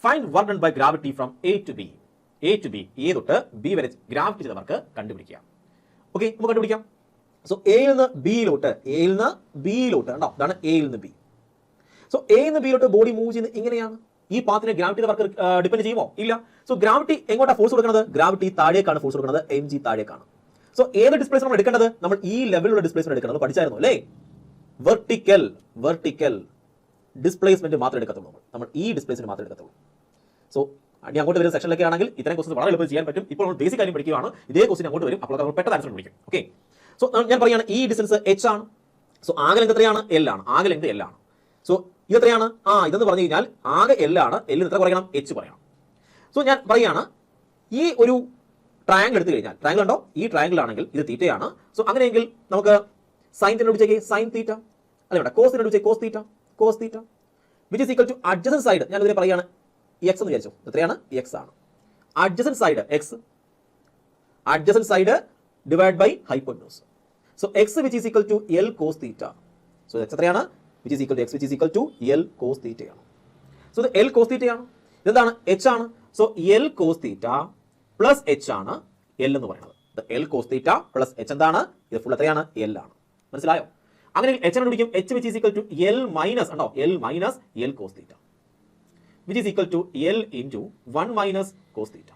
Find work done by gravity from A to B. A to B, A തൊട്ട് B വരെ gravity ചെയ്ത work കണ്ടുപിടിക്കുക. Okay, നമുക്ക് കണ്ടുപിടിക്കാം. സോ എയിൽ നിന്ന് ബിയിലോട്ട്, എയിൽ നിന്ന് ബിയിലോട്ട് കണ്ടോ, ഇതാണ് എയിൽ നിന്ന് ബി. സോ എയിൽ നിന്ന് ബിയിലോട്ട് ബോഡി മൂവ് ചെയ്യുന്നത് ഇങ്ങനെയാണ്. ഈ പാത്തിനെ ഗ്രാവിറ്റിയുടെ വർക്ക് ഡിപെൻഡ് ചെയ്യുമോ? ഇല്ല. സോ ഗ്രാവിറ്റി എങ്ങോട്ടാണ് ഫോഴ്സ് കൊടുക്കുന്നത്? ഗ്രാവിറ്റി താഴേക്കാണ് ഫോഴ്സ് കൊടുക്കുന്നത്, mg താഴേക്കാണ്. സോ ഏത് ഡിസ്പ്ലേസ്മെന്റ് എടുക്കേണ്ടത്? നമ്മൾ ഈ ലെവലിലുള്ള ഡിസ്പ്ലേസ്മെന്റ് എടുക്കണം, പഠിച്ചായിരുന്നു അല്ലേ? വെർട്ടിക്കൽ ഡിസ്പ്ലേസ്മെന്റ് മാത്രമേ എടുക്കത്തുള്ളൂ. നമ്മൾ ഈ ഡിസ്പ്ലേസ്മെന്റ് മാത്രമേ എടുക്കത്തുള്ളൂ. സോ ഇനി അങ്ങോട്ട് വരുന്ന സെക്ഷനിലൊക്കെ ആണെങ്കിൽ ഇത്രയും ക്വസ്റ്റ്യൻ വളരെ എളുപ്പം ചെയ്യാൻ പറ്റും. ഇപ്പോൾ നമ്മൾ ബേസിക് കാര്യം പഠിക്കുകയാണ്. ഇതേ ക്വസ്റ്റ്യൻ അങ്ങോട്ട് വരും, അപ്പോൾ നമ്മൾ പെട്ടെന്ന് ആൻസർ പിടിക്കും. ഓക്കെ, സോ ഞാൻ പറയുകയാണ് ഈ ഡിസ്റ്റൻസ് h ആണ്. സോ ആകെ ലെങ്ത് എത്രയാണ്? L ആണ്. ആകെ ലെങ്ത് L ആണ്. സോ ഇത് എത്രയാണ്? ഇതെന്ന് പറഞ്ഞു കഴിഞ്ഞാൽ ആകെ L ആണ്. L എത്ര കുറയ്ക്കണം? h പറയണം. സോ ഞാൻ പറയുകയാണ് ഈ ഒരു ട്രയാങ്കിൾ എടുത്തു കഴിഞ്ഞാൽ, ട്രയാങ്കിൾ ഉണ്ടോ? ഈ ട്രയാങ്കിൾ ആണെങ്കിൽ ഇത് തീറ്റയാണ്. സോ അങ്ങനെയെങ്കിൽ നമുക്ക് സൈൻ കണ്ടുപിടിച്ചേക്ക് സൈൻ തീറ്റ, അല്ല വേണ്ട കോസ് കണ്ടുപിടിച്ചേ cos theta which is equal to adjacent side. ഞാൻ ഇതിനെ പറയുകയാണ് x എന്ന് വിചാരിച്ചു. എത്രയാണ്? x ആണ്. Adjacent side x, adjacent side divide by hypotenuse. So x which is equal to L cos theta. So x എത്രയാണ്? which is equal to x which is equal to L cos theta ആണ്. So ഇത് L cos theta ആണ്. ഇതെന്താണ്? h ആണ്. So L cos theta plus h ആണ് L എന്ന് പറയുന്നത്. L cos theta plus h എന്താണ്? ഇത് ഫുൾ എത്രയാണ്? L ആണ്. മനസ്സിലായോ? അങ്ങനെ h കണ്ടുപിടിക്കും. h which is equal to L minus ഉണ്ടോ? L minus L cos theta which is equal to L into 1 minus cos theta.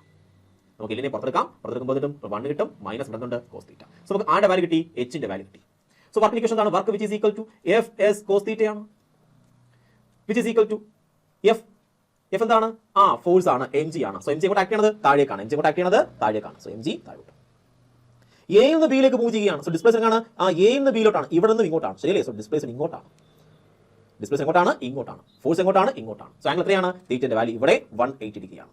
നമുക്ക് ഇതിനെ പുറത്തെടുക്കാം. പുറത്തെടുക്കുമ്പോൾ 1 കിട്ടും, മൈനസ് ഇടുന്നുണ്ട് cos theta. സോ നമുക്ക് ആരുടെ വാല്യൂ കിട്ടി? h ന്റെ വാല്യൂ കിട്ടി. സോ വർക്ക് ഇക്വേഷൻ എന്താണ്? Work which is equal to Fs cos theta ആണ്. which is equal to F എന്താണ്? ഫോഴ്സ് ആണ്, mg ആണ്. സോ mg എങ്ങോട്ട് ആക്ട് ചെയ്യുന്നത്? താഴേക്കാണ്. mg എങ്ങോട്ട് ആക്ട് ചെയ്യുന്നത്? താഴേക്കാണ്. സോ mg താഴോട്ട്. a നിന്ന് b യിലേക്ക് മൂവ് ചെയ്യുകയാണ്. സോ ഡിസ്പ്ലേസ്മെന്റ് ആണ് a നിന്ന് b യിലോട്ടാണ്, ഇവിടെ നിന്ന് ഇങ്ങോട്ടാണ്. ശരിയല്ലേ? സോ ഡിസ്പ്ലേസ്മെന്റ് ഇങ്ങോട്ടാണ്. ഡിസ്പ്ലേസ് എങ്ങോട്ടാണ്? ഇങ്ങോട്ടാണ്. ഫോഴ്സ് എങ്ങോട്ടാണ്? ഇങ്ങോട്ടാണ്. സോ ആംഗിൾ എത്രയാണ്? തീറ്റയുടെ വാല്യൂ ഇവിടെ 180 ഡിഗ്രിയാണ്.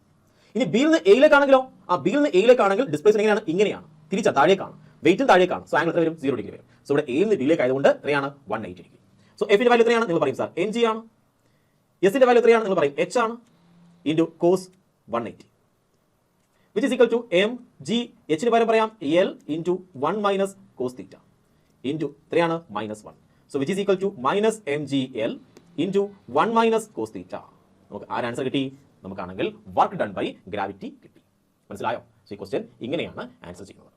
ഇനി ബിയിൽ നിന്ന് എയിലേക്കാണെങ്കിലോ? ബിയിൽ നിന്ന് എയിലേക്കാണെങ്കിൽ ഡിസ്പ്ലേസ്മെന്റ് എങ്ങനെയാണ്? ഇങ്ങനെയാണ്, തിരിച്ചാ താഴേക്കാണ്, വെയിറ്റും താഴേക്കാണ്. സോ ആംഗിൾ എത്ര വരും? 0 ഡിഗ്രി വരും. സോ ഇവിടെ എയിൽ നിന്ന് ബിയിലേക്ക് ആയതുകൊണ്ട് എത്രയാണ്? 180 ഡിഗ്രി. സോ എഫിന്റെ വാല്യൂ എത്രയാണ്? നിങ്ങൾ പറയും സാർ mg ആണ്. എസിന്റെ വാല്യൂ എത്രയാണ്? നിങ്ങൾ പറയും h ആണ് into cos 180 which is equal to mg. h ന് പകരം പറയാം L into 1 minus cos theta into എത്രയാണ്? -1. So which is equal to minus mgl into 1 minus cos theta. നമുക്ക് ആൻസർ കിട്ടി. നമുക്കാണെങ്കിൽ വർക്ക് ഡൺ ബൈ ഗ്രാവിറ്റി കിട്ടി. മനസ്സിലായോ? സോ ഈ ക്വസ്റ്റ്യൻ ഇങ്ങനെയാണ് ആൻസർ ചെയ്യുന്നത്.